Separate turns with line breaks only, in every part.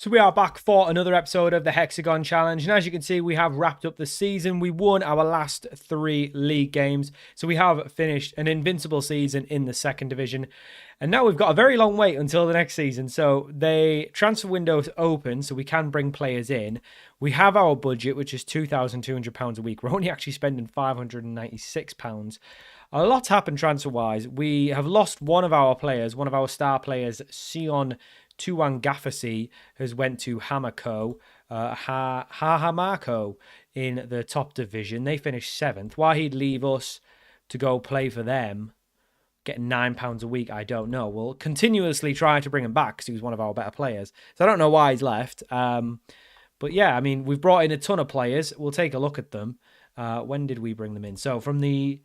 So we are back for another episode of the Hexagon Challenge, and as you can see, we have wrapped up the season. We won our last 3 league games, so we have finished an invincible season in the second division, and now we've got a very long wait until the next season. So the transfer window is open, so we can bring players in. We have our budget, which is £2,200 a week. We're only actually spending £596. A lot's happened transfer-wise. We have lost one of our players, one of our star players, Sion Tuangafasi, has went to Hamako, Hamako in the top division. They finished 7th. Why he'd leave us to go play for them, getting £9 a week, I don't know. We'll continuously try to bring him back because he was one of our better players. So I don't know why he's left. But yeah, I mean, we've brought in a ton of players. We'll take a look at them. When did we bring them in? So from the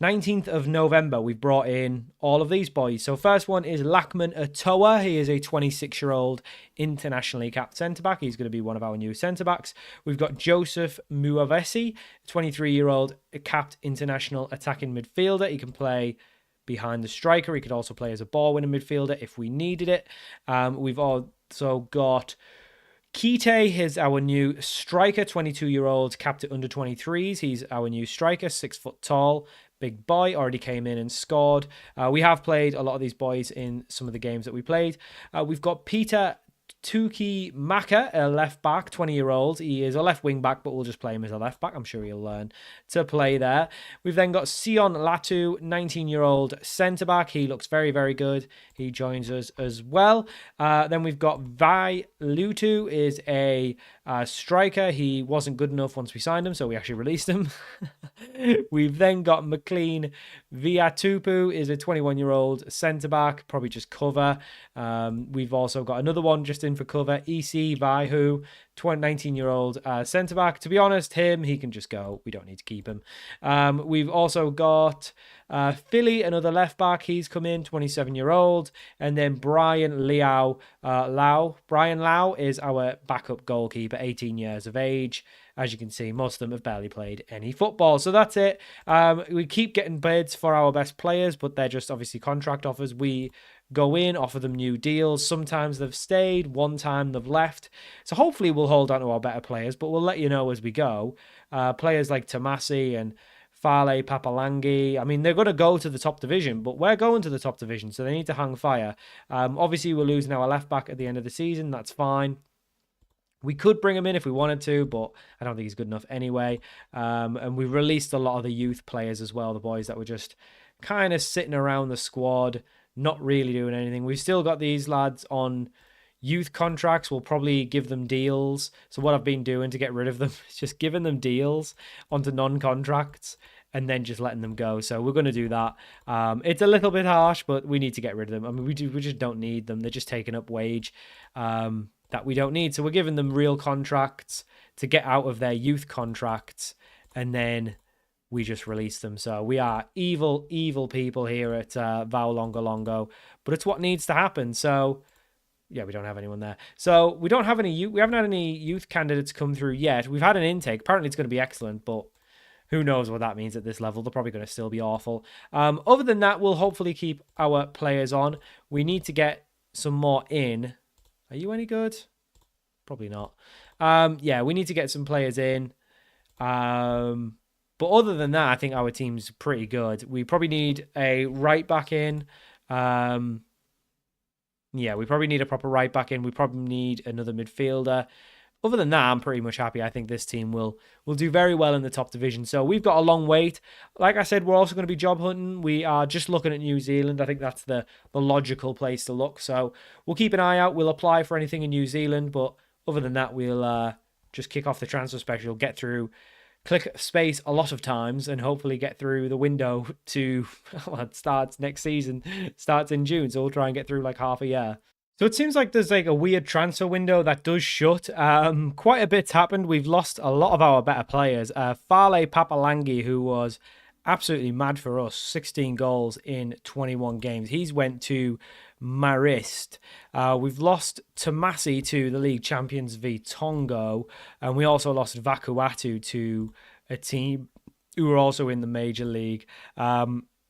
19th of November, we've brought in all of these boys. So first one is Lakman Atoa. He is a 26-year-old internationally capped centre-back. He's going to be one of our new centre-backs. We've got Joseph Muavesi, 23-year-old capped international attacking midfielder. He can play behind the striker. He could also play as a ball-winning midfielder if we needed it. We've also got Kite is our new striker, 22-year-old capped at under 23s. He's our new striker, 6 foot tall. Big boy, already came in and scored. We have played a lot of these boys in some of the games that we played. We've got Peter Tuki Maka, a left back, 20-year-old. He is a left wing back, but we'll just play him as a left back. I'm sure he'll learn to play there. We've then got Sion Latu, 19-year-old centre back. He looks very, very good. He joins us as well. Then we've got Vai Lutu, is a striker. He wasn't good enough once we signed him, so we actually released him. We've then got McLean Viatupu, is a 21-year-old centre back, probably just cover. We've also got another one just in for cover, EC Vaihu, 19-year-old centre back. To be honest, he can just go. We don't need to keep him. We've also got Philly, another left back. He's come in, 27-year-old. And then Brian Lau. Brian Lau is our backup goalkeeper, 18 years of age. As you can see, most of them have barely played any football. So that's it. We keep getting bids for our best players, but they're just obviously contract offers. We go in, offer them new deals. Sometimes they've stayed, one time they've left. So hopefully we'll hold on to our better players, but we'll let you know as we go. Players like Tomasi and Fale Papalangi, I mean, they're going to go to the top division, but we're going to the top division, so they need to hang fire. Obviously, we're losing our left back at the end of the season. That's fine. We could bring him in if we wanted to, but I don't think he's good enough anyway. And we released a lot of the youth players as well, the boys that were just kind of sitting around the squad, not really doing anything. We've still got these lads on youth contracts. We'll probably give them deals. So what I've been doing to get rid of them is just giving them deals onto non-contracts and then just letting them go. So we're going to do that. It's a little bit harsh, but we need to get rid of them. I mean, we just don't need them. They're just taking up wage that we don't need. So we're giving them real contracts to get out of their youth contracts, and then we just release them. So we are evil, evil people here at Val Longo Longo, but it's what needs to happen. So yeah, we don't have anyone there. So we don't have any youth. We haven't had any youth candidates come through yet. We've had an intake. Apparently it's going to be excellent, but who knows what that means at this level. They're probably going to still be awful. Other than that, we'll hopefully keep our players on. We need to get some more in. Are you any good? Probably not. Yeah, we need to get some players in. But other than that, I think our team's pretty good. We probably need a right back in. Yeah, we probably need a proper right back in. We probably need another midfielder. Other than that, I'm pretty much happy. I think this team will do very well in the top division. So we've got a long wait. Like I said, we're also going to be job hunting. We are just looking at New Zealand. I think that's the logical place to look. So we'll keep an eye out. We'll apply for anything in New Zealand. But other than that, we'll just kick off the transfer special, get through, click space a lot of times, and hopefully get through the window to, well, it starts next season, starts in June. So we'll try and get through like half a year. So it seems like there's like a weird transfer window that does shut. Quite a bit's happened. We've lost a lot of our better players. Fale Papalangi, who was absolutely mad for us, 16 goals in 21 games. He's went to Marist. We've lost Tomasi to the league champions Vitongo, and we also lost Vakuatu to a team who are also in the major league.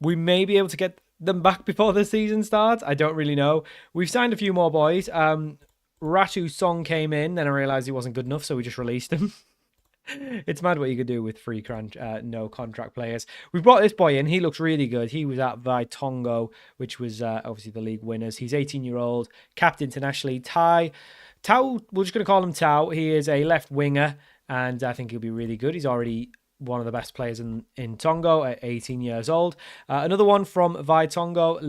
We may be able to get them back before the season starts. I don't really know. We've signed a few more boys. Ratu Song came in, then I realized he wasn't good enough, so we just released him. It's mad what you could do with no contract players. We brought this boy in. He looks really good. He was at Vaitongo, which was obviously the league winners. He's 18-year-old, capped internationally. Tao, we're just going to call him Tao. He is a left winger, and I think he'll be really good. He's already one of the best players in Tongo at 18 years old. Another one from Vaitongo,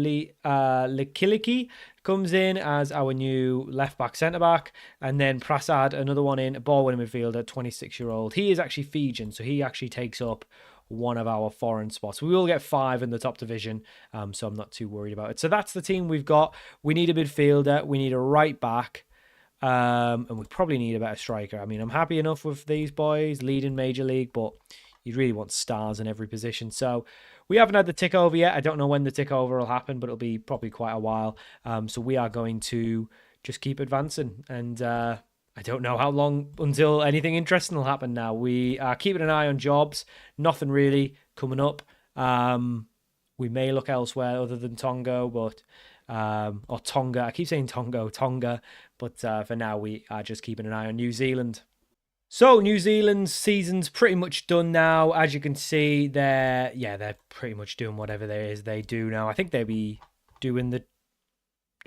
Likiliki, comes in as our new left-back, centre-back. And then Prasad, another one in, ball-winning midfielder, 26-year-old. He is actually Fijian, so he actually takes up one of our foreign spots. We will get 5 in the top division, so I'm not too worried about it. So that's the team we've got. We need a midfielder. We need a right-back. And we probably need a better striker. I mean, I'm happy enough with these boys leading Major League, but you really want stars in every position. So we haven't had the tick over yet. I don't know when the tick over will happen, but it'll be probably quite a while. So we are going to just keep advancing. And I don't know how long until anything interesting will happen now. We are keeping an eye on jobs. Nothing really coming up. We may look elsewhere other than Tonga, but... or Tonga. I keep saying Tonga. But for now, we are just keeping an eye on New Zealand. So New Zealand's season's pretty much done now. As you can see, they're pretty much doing whatever there is they do now. I think they'll be doing the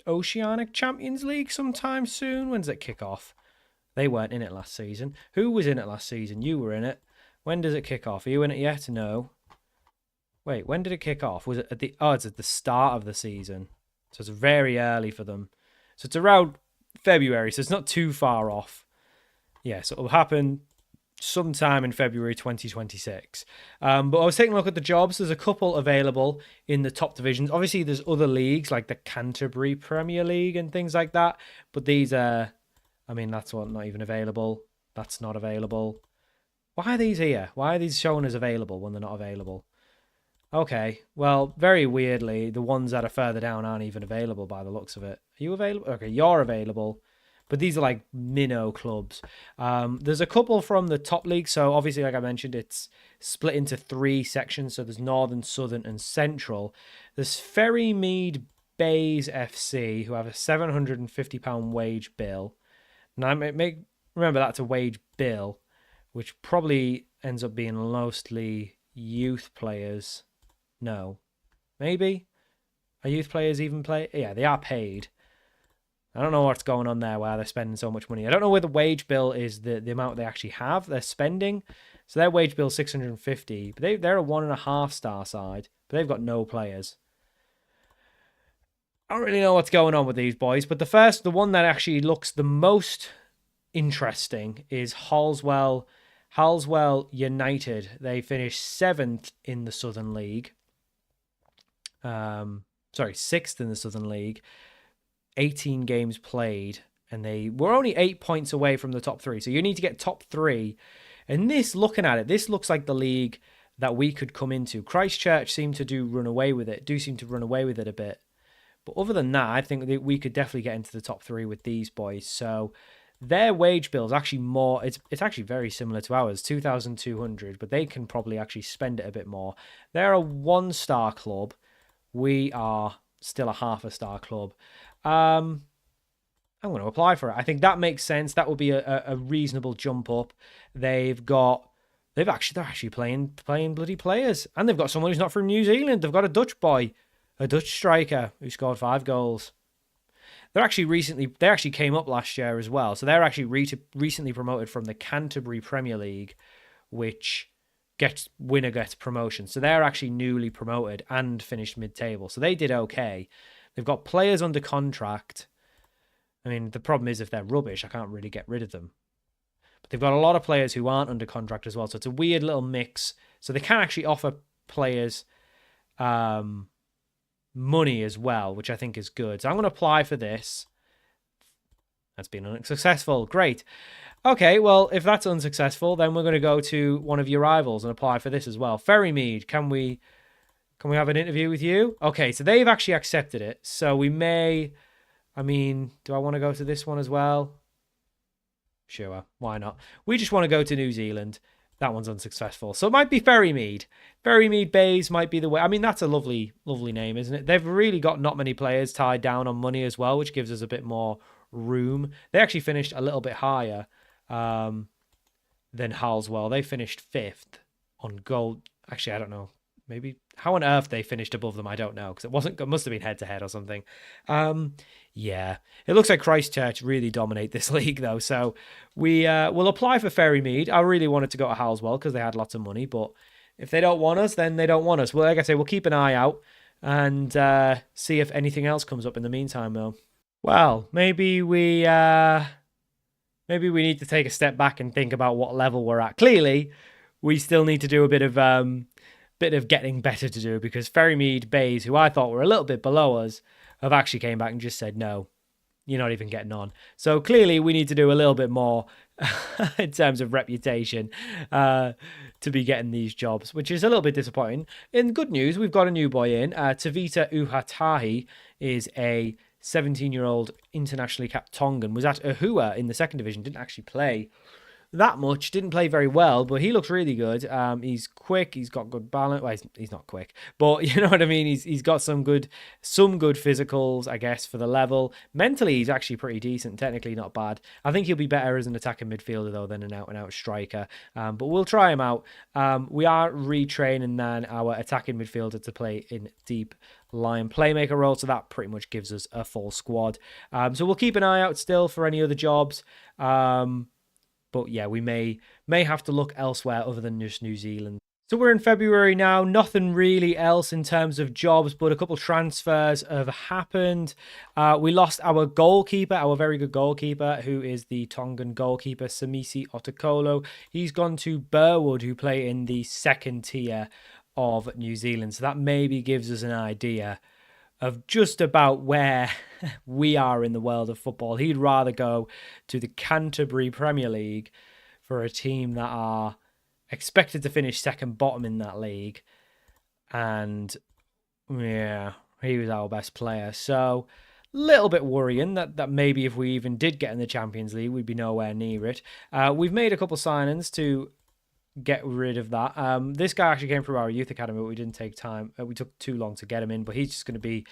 Oceanic Champions League sometime soon. When's it kick off? They weren't in it last season. Who was in it last season? You were in it. When does it kick off? Are you in it yet? No. Wait, when did it kick off? Was it at the... Oh, it's at the start of the season. So it's very early for them. So it's around February, so it's not too far off. Yeah, so it'll happen sometime in February 2026. But I was taking a look at the jobs. There's a couple available in the top divisions. Obviously, there's other leagues like the Canterbury Premier League and things like that. But these are, I mean, that's not even available. That's not available. Why are these here? Why are these showing as available when they're not available? Okay, well, very weirdly, the ones that are further down aren't even available by the looks of it. Are you available? Okay, you're available. But these are like minnow clubs. There's a couple from the top league. So obviously, like I mentioned, it's split into 3 sections. So there's Northern, Southern, and Central. There's Ferrymead Bays FC, who have a £750 wage bill. Now, remember, that's a wage bill, which probably ends up being mostly youth players. No. Maybe? Are youth players even play? Yeah, they are paid. I don't know what's going on there, why they're spending so much money. I don't know where the wage bill is, the amount they actually have, they're spending. So their wage bill is 650, but they're a 1.5 star side, but they've got no players. I don't really know what's going on with these boys, but the one that actually looks the most interesting is Halswell United. They finished 7th in the Southern League. 6th in the Southern League. 18 games played, and they were only 8 points away from the top 3. So you need to get top 3. And looking at it, this looks like the league that we could come into. Christchurch seem to run away with it a bit. But other than that, I think that we could definitely get into the top 3 with these boys. So their wage bill is actually more, it's actually very similar to ours, 2,200, but they can probably actually spend it a bit more. They're a 1-star club. We are still a 0.5 star club. I'm going to apply for it. I think that makes sense. That will be a reasonable jump up. They're actually playing bloody players, and they've got someone who's not from New Zealand. They've got a Dutch boy, a Dutch striker who scored 5 goals. They actually came up last year as well. So they're actually recently promoted from the Canterbury Premier League, which winner gets promotion. So they're actually newly promoted and finished mid-table. So they did okay. They've got players under contract. I mean, the problem is if they're rubbish, I can't really get rid of them. But they've got a lot of players who aren't under contract as well. So it's a weird little mix. So they can actually offer players money as well, which I think is good. So I'm going to apply for this. That's been unsuccessful. Great. Okay, well, if that's unsuccessful, then we're going to go to one of your rivals and apply for this as well. Ferrymead, can we have an interview with you? Okay, so they've actually accepted it. So we may... I mean, do I want to go to this one as well? Sure, why not? We just want to go to New Zealand. That one's unsuccessful. So it might be Ferrymead. Ferrymead Bays might be the way. I mean, that's a lovely, lovely name, isn't it? They've really got not many players tied down on money as well, which gives us a bit more room. They actually finished a little bit higher than Halswell. They finished 5th on goal. Actually, I don't know. Maybe how on earth they finished above them, I don't know, because it must have been head-to-head or something. Yeah, it looks like Christchurch really dominate this league, though. So we will apply for Ferrymead. I really wanted to go to Halswell because they had lots of money, but if they don't want us, then they don't want us. Well, like I say, we'll keep an eye out and see if anything else comes up in the meantime, though. Well, maybe we need to take a step back and think about what level we're at. Clearly, we still need to do a bit of getting better to do, because Ferrymead Bays, who I thought were a little bit below us, have actually came back and just said, no, you're not even getting on. So clearly we need to do a little bit more in terms of reputation to be getting these jobs, which is a little bit disappointing. In good news, we've got a new boy in. Tavita Uhatahi is a 17-year-old internationally capped Tongan, was at Ahua in the second division, didn't actually play that much, didn't play very well, but he looks really good. He's quick, he's got good balance. Well, he's not quick, but you know what I mean. He's got some good physicals, I guess, for the level. Mentally, he's actually pretty decent. Technically, not bad. I think he'll be better as an attacking midfielder though than an out-and-out striker. But we'll try him out. We are retraining then our attacking midfielder to play in deep line playmaker role, so that pretty much gives us a full squad. So we'll keep an eye out still for any other jobs. But yeah, we may have to look elsewhere other than just New Zealand. So we're in February now. Nothing really else in terms of jobs, but a couple transfers have happened. We lost our goalkeeper, our very good goalkeeper, who is the Tongan goalkeeper, Samisi Otakolo. He's gone to Burwood, who play in the second tier of New Zealand. So that maybe gives us an idea of just about where we are in the world of football. He'd rather go to the Canterbury Premier League for a team that are expected to finish second bottom in that league. And yeah, he was our best player. So a little bit worrying that maybe if we even did get in the Champions League, we'd be nowhere near it. We've made a couple signings to get rid of that. This guy actually came from our youth academy, but we didn't take time. We took too long to get him in, but he's just going to be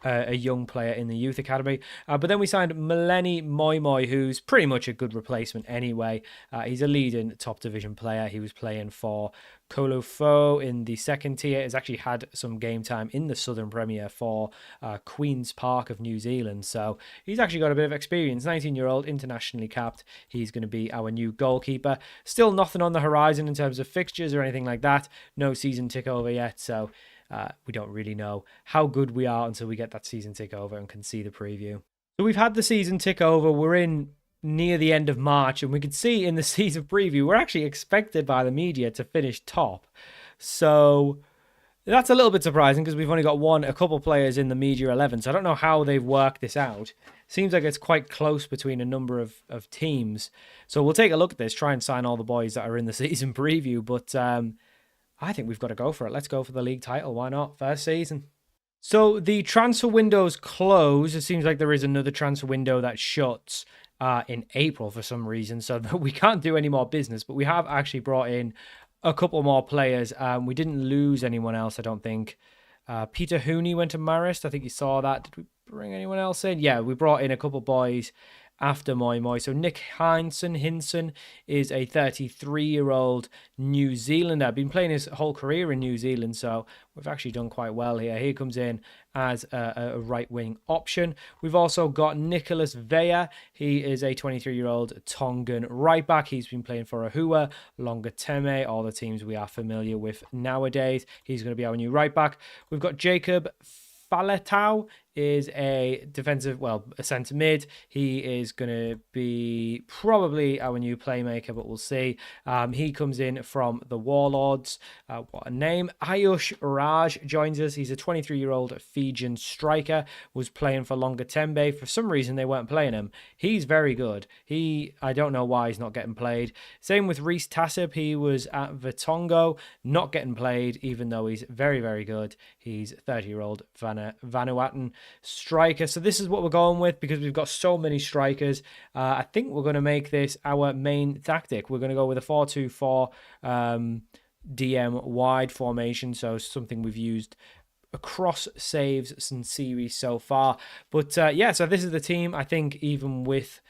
a young player in the youth academy. But then we signed Meleni Moimoi, who's pretty much a good replacement anyway. He's a leading top division player. He was playing for Kolofo in the second tier. Has actually had some game time in the Southern Premier for Queen's Park of New Zealand. So he's actually got a bit of experience. 19-year-old, internationally capped. He's going to be our new goalkeeper. Still nothing on the horizon in terms of fixtures or anything like that. No season tick over yet. So we don't really know how good we are until we get that season tick over and can see the preview. So we've had the season tick over. We're in near the end of March, and we can see in the season preview, we're actually expected by the media to finish top. So that's a little bit surprising because we've only got a couple players in the media 11. So I don't know how they've worked this out. Seems like it's quite close between a number of teams. So we'll take a look at this, try and sign all the boys that are in the season preview. But I think we've got to go for it. Let's go for the league title. Why not? First season. So the transfer window's closed. It seems like there is another transfer window that shuts in April for some reason, so that we can't do any more business. But we have actually brought in a couple more players. We didn't lose anyone else, I don't think. Peter Hooney went to Marist. I think you saw that. Did we bring anyone else in? Yeah, we brought in a couple boys after Moi. So Nick Hinson is a 33-year-old New Zealander. Been playing his whole career in New Zealand, so we've actually done quite well here. He comes in as a right-wing option. We've also got Nicholas Vea. He is a 23-year-old Tongan right-back. He's been playing for Ahua, Longateme, all the teams we are familiar with nowadays. He's going to be our new right-back. We've got Jacob Faletau is a a centre mid. He is going to be probably our new playmaker, but we'll see. He comes in from the Warlords. What a name. Ayush Raj joins us. He's a 23-year-old Fijian striker, was playing for Longatembe. For some reason, they weren't playing him. He's very good. I don't know why he's not getting played. Same with Reese Tassib. He was at Vitongo, not getting played, even though he's very, very good. He's 30-year-old Vanuatan striker. So this is what we're going with because we've got so many strikers. I think we're going to make this our main tactic. We're going to go with a 4-2-4 DM wide formation. So something we've used across saves and series so far. But yeah, so this is the team. I think even with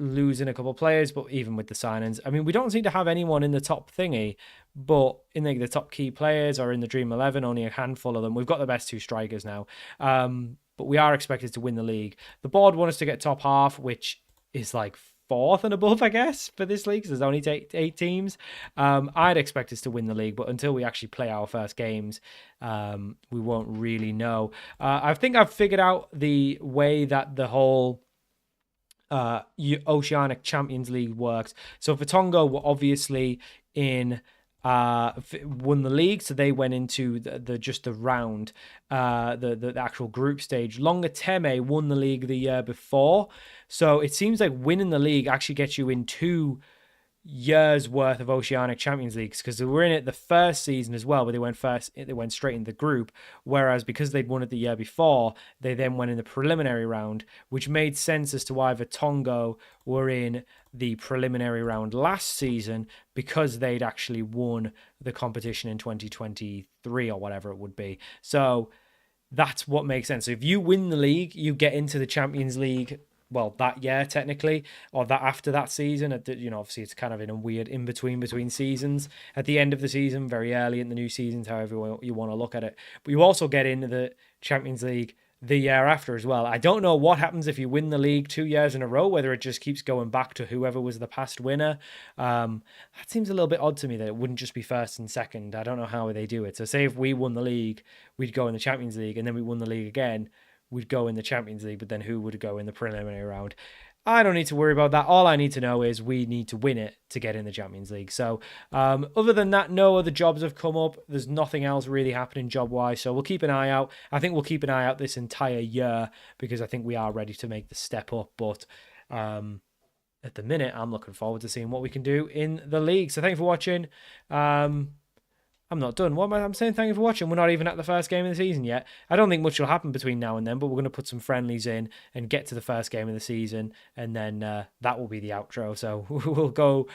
losing a couple of players, but even with the signings, I mean, we don't seem to have anyone in the top thingy, but in the top key players or in the Dream 11, only a handful of them. We've got the best two strikers now, but we are expected to win the league. The board want us to get top half, which is like fourth and above, I guess, for this league, because there's only eight teams. I'd expect us to win the league, but until we actually play our first games, we won't really know. I think I've figured out the way that the whole Oceanic Champions League works. So Vertongo were obviously in won the league, so they went into the round, the actual group stage. Longateme won the league the year before, so it seems like winning the league actually gets you in 2 years worth of Oceanic Champions Leagues, because they were in it the first season as well, but they went straight in the group, whereas because they'd won it the year before, they then went in the preliminary round, which made sense as to why Vertongo were in the preliminary round last season, because they'd actually won the competition in 2023 or whatever it would be. So that's what makes sense. So if you win the league, you get into the Champions League, well, that year technically, or that after that season. Obviously it's kind of in a weird in between seasons, at the end of the season, very early in the new seasons, however you want to look at it. But you also get into the Champions League the year after as well. I don't know what happens if you win the league 2 years in a row, whether it just keeps going back to whoever was the past winner. That seems a little bit odd to me, that it wouldn't just be first and second. I don't know how they do it. So say if we won the league, we'd go in the Champions League, and then we won the league again, we'd go in the Champions League, but then who would go in the preliminary round? I don't need to worry about that. All I need to know is we need to win it to get in the Champions League. So other than that, no other jobs have come up. There's nothing else really happening job-wise. So we'll keep an eye out. I think we'll keep an eye out this entire year, because I think we are ready to make the step up. But at the minute, I'm looking forward to seeing what we can do in the league. So thanks for watching. I'm not done. What am I saying? Thank you for watching. We're not even at the first game of the season yet. I don't think much will happen between now and then, but we're going to put some friendlies in and get to the first game of the season, and then that will be the outro. So we'll go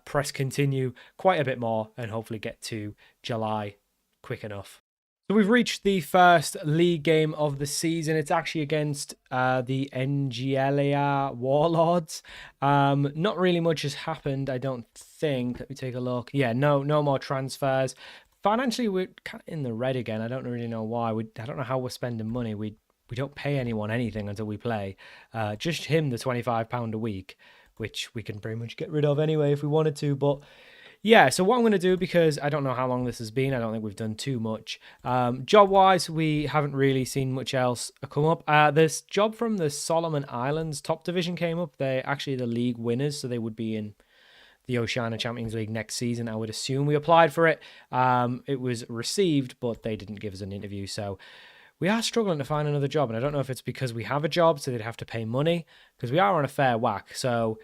press continue quite a bit more and hopefully get to July quick enough. So we've reached the first league game of the season. It's actually against the Engelia Warlords. Not really much has happened, I don't think. Let me take a look. Yeah, no more transfers. Financially, we're kind of in the red again. I don't really know why. I don't know how we're spending money. We don't pay anyone anything until we play. Just him the £25 a week, which we can pretty much get rid of anyway if we wanted to. But yeah, so what I'm going to do, because I don't know how long this has been, I don't think we've done too much. Job-wise, we haven't really seen much else come up. This job from the Solomon Islands top division came up. They're actually the league winners, so they would be in the Oceania Champions League next season, I would assume. We applied for it. It was received, but they didn't give us an interview, so we are struggling to find another job. And I don't know if it's because we have a job, so they'd have to pay money, because we are on a fair whack, so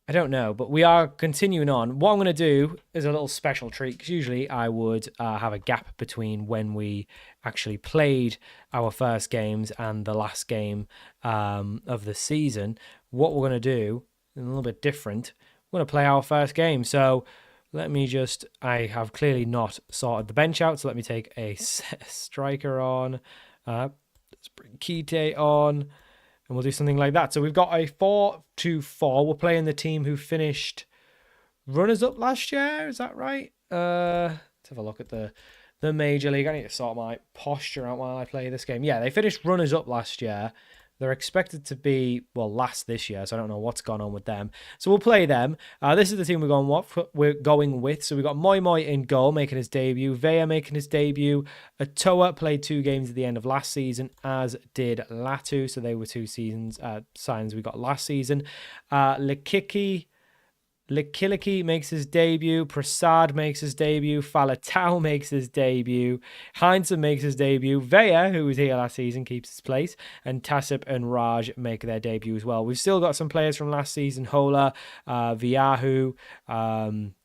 I don't know, but we are continuing on. What I'm going to do is a little special treat, because usually I would have a gap between when we actually played our first games and the last game of the season. What we're going to do is a little bit different. We're going to play our first game. So let me just, I have clearly not sorted the bench out, so let me take a striker on. Let's bring Kite on. And we'll do something like that. So we've got a 4-2-4. We're playing the team who finished runners-up last year. Is that right? Let's have a look at the Major League. I need to sort my posture out while I play this game. Yeah, they finished runners-up last year. They're expected to be, well, last this year, so I don't know what's gone on with them. So we'll play them. This is the team we're going with. So we've got Moi Moi in goal, making his debut. Vea making his debut. Atoa played 2 games at the end of last season, as did Latu. So they were 2 seasons signs we got last season. Likiliki makes his debut. Prasad makes his debut. Falatau makes his debut. Heinze makes his debut. Vea, who was here last season, keeps his place. And Tasip and Raj make their debut as well. We've still got some players from last season. Hola, Viahu,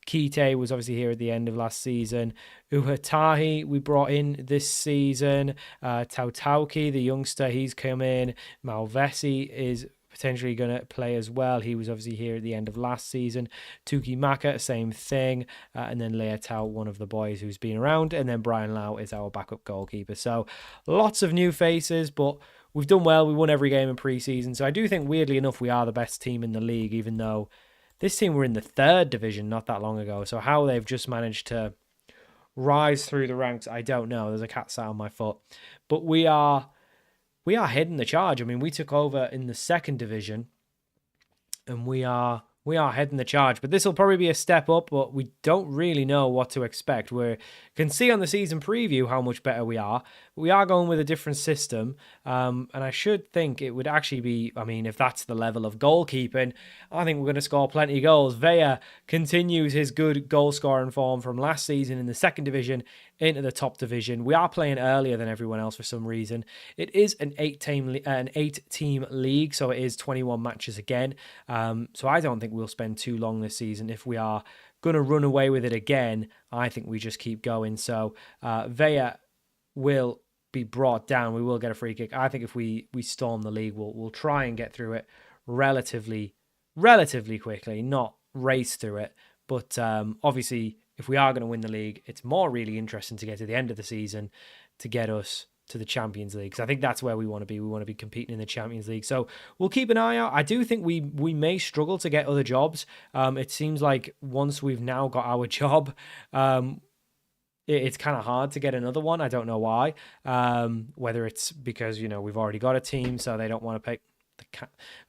Kite was obviously here at the end of last season. Uhatahi we brought in this season. Tautauki, the youngster, he's come in. Malvesi is potentially going to play as well. He was obviously here at the end of last season. Tuki Maka, same thing. And then Lea Tao, one of the boys who's been around. And then Brian Lau is our backup goalkeeper. So lots of new faces, but we've done well. We won every game in pre-season. So I do think, weirdly enough, we are the best team in the league, even though this team were in the 3rd division not that long ago. So how they've just managed to rise through the ranks, I don't know. There's a cat sat on my foot. But we are heading the charge. I mean, we took over in the 2nd division, and we are heading the charge. But this will probably be a step up, but we don't really know what to expect. We can see on the season preview how much better we are. We are going with a different system, and I should think it would actually be, I mean, if that's the level of goalkeeping, I think we're going to score plenty of goals. Vea continues his good goal-scoring form from last season in the 2nd division into the top division. We are playing earlier than everyone else for some reason. It is an 8-team league, so it is 21 matches again. So I don't think we'll spend too long this season. If we are going to run away with it again, I think we just keep going. So Vea will be brought down. We will get a free kick. I think if we storm the league, we'll try and get through it relatively quickly, not race through it. But obviously, if we are going to win the league, it's more really interesting to get to the end of the season to get us to the Champions League. Because I think that's where we want to be. We want to be competing in the Champions League. So we'll keep an eye out. I do think we may struggle to get other jobs. It seems like once we've now got our job, it's kind of hard to get another one. I don't know why. Whether it's because, we've already got a team, so they don't want to pay.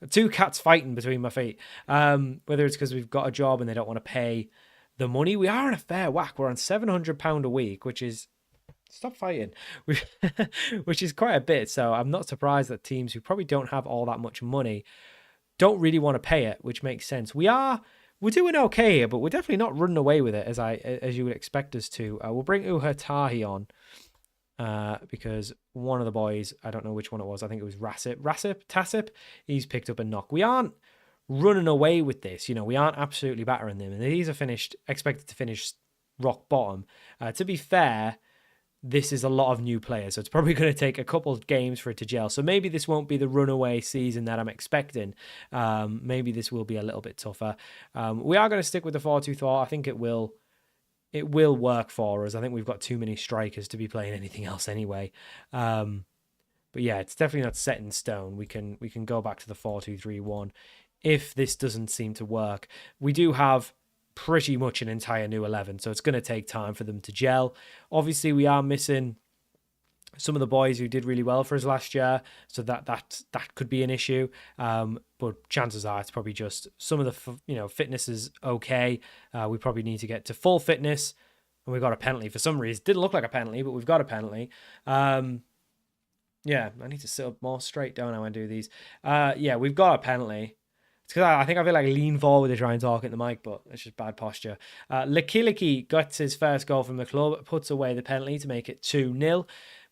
Two cats fighting between my feet. Whether it's because we've got a job and they don't want to pay the money. We are in a fair whack. We're on £700 a week, which is, stop fighting, which is quite a bit. So I'm not surprised that teams who probably don't have all that much money don't really want to pay it, which makes sense. We're doing okay here, but we're definitely not running away with it as you would expect us to. We'll bring Tahi on because one of the boys, I don't know which one it was, I think it was Tasip, he's picked up a knock. We aren't running away with this, we aren't absolutely battering them, and these are expected to finish rock bottom. To be fair, this is a lot of new players, so it's probably going to take a couple of games for it to gel. So maybe this won't be the runaway season that I'm expecting. Maybe this will be a little bit tougher. We are going to stick with the 4-2-3. I think it will work for us. I think we've got too many strikers to be playing anything else anyway. But yeah, it's definitely not set in stone. We can go back to the 4-2-3-1 if this doesn't seem to work. We do have pretty much an entire new 11, so it's going to take time for them to gel. Obviously, we are missing some of the boys who did really well for us last year, so that could be an issue. But chances are it's probably just some of the fitness is okay. We probably need to get to full fitness, and we got a penalty for some reason. Didn't look like a penalty, but we've got a penalty. Yeah, I need to sit up more straight, don't I, when I do these? Yeah, we've got a penalty. It's because I think I feel like lean forward to try and talk at the mic, but it's just bad posture. Likiliki gets his first goal from the club, puts away the penalty to make it 2-0.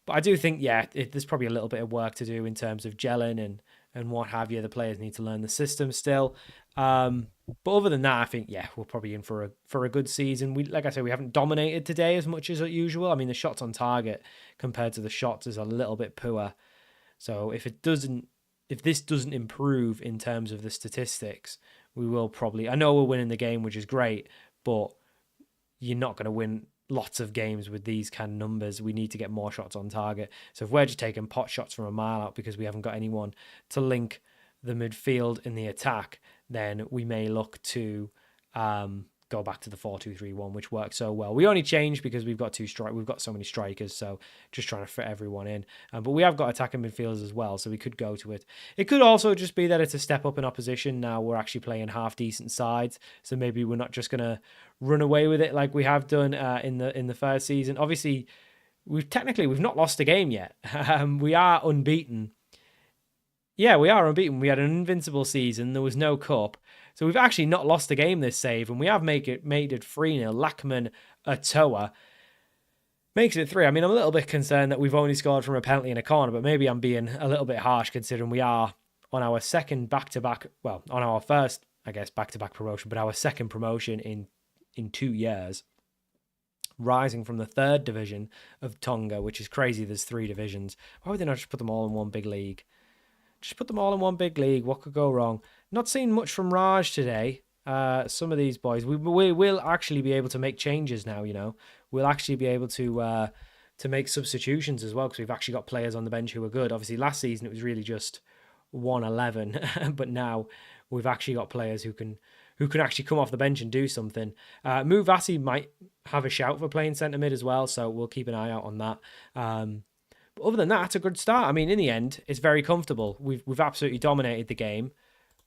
But I do think, there's probably a little bit of work to do in terms of gelling and what have you. The players need to learn the system still. But other than that, I think, we're probably in for a good season. Like I said, we haven't dominated today as much as usual. I mean, the shots on target compared to the shots is a little bit poor. So if this doesn't improve in terms of the statistics, we will probably, I know we're winning the game, which is great, but you're not going to win lots of games with these kind of numbers. We need to get more shots on target. So if we're just taking pot shots from a mile out because we haven't got anyone to link the midfield in the attack, then we may look to go back to the 4-2-3-1, which works so well. We only changed because we've got so many strikers, so just trying to fit everyone in. But we have got attacking midfielders as well, so we could go to it. It could also just be that it's a step up in opposition. Now we're actually playing half decent sides, so maybe we're not just going to run away with it like we have done in the first season. Obviously, we've not lost a game yet. We are unbeaten. Yeah, we are unbeaten. We had an invincible season. There was no cup. So we've actually not lost a game this save, and we have made it 3-0. Lachman Atoa makes it 3. I mean, I'm a little bit concerned that we've only scored from a penalty in a corner, but maybe I'm being a little bit harsh considering we are on our second back-to-back, on our first, I guess, back-to-back promotion, but our second promotion in 2 years, rising from the 3rd division of Tonga, which is crazy. There's 3 divisions. Why would they not just put them all in one big league? Just put them all in one big league. What could go wrong? Not seeing much from Raj today. Some of these boys, we will actually be able to make changes now. We'll actually be able to make substitutions as well, because we've actually got players on the bench who are good. Obviously, last season it was really just 1-11, but now we've actually got players who can actually come off the bench and do something. Muvasi might have a shout for playing centre mid as well, so we'll keep an eye out on that. But other than that, it's a good start. I mean, in the end, it's very comfortable. We've absolutely dominated the game.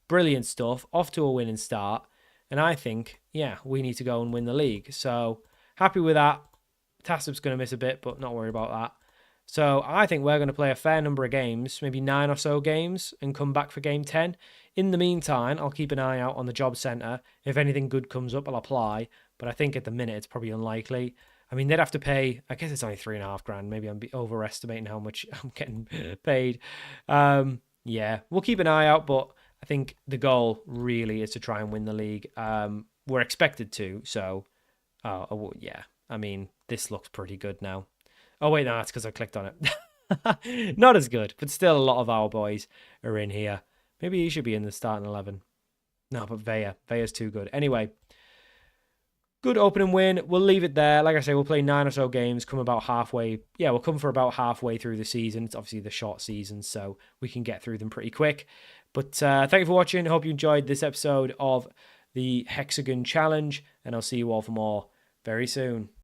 Brilliant stuff. Off to a winning start. And I think, yeah, we need to go and win the league. So happy with that. Tassup's going to miss a bit, but not worry about that. So I think we're going to play a fair number of games, maybe 9 or so games, and come back for game 10. In the meantime, I'll keep an eye out on the job centre. If anything good comes up, I'll apply. But I think at the minute it's probably unlikely. I mean, they'd have to pay, I guess it's only $3,500. Maybe I'm overestimating how much I'm getting paid. Yeah, we'll keep an eye out, but I think the goal really is to try and win the league. We're expected to, so yeah. I mean, this looks pretty good now. Oh, wait, no, that's because I clicked on it. Not as good, but still a lot of our boys are in here. Maybe he should be in the starting 11. No, but Vea's too good. Anyway, good opening win. We'll leave it there. Like I say, we'll play 9 or so games, come about halfway. Yeah, we'll come for about halfway through the season. It's obviously the short season, so we can get through them pretty quick. But thank you for watching. I hope you enjoyed this episode of the Hexagon Challenge, and I'll see you all for more very soon.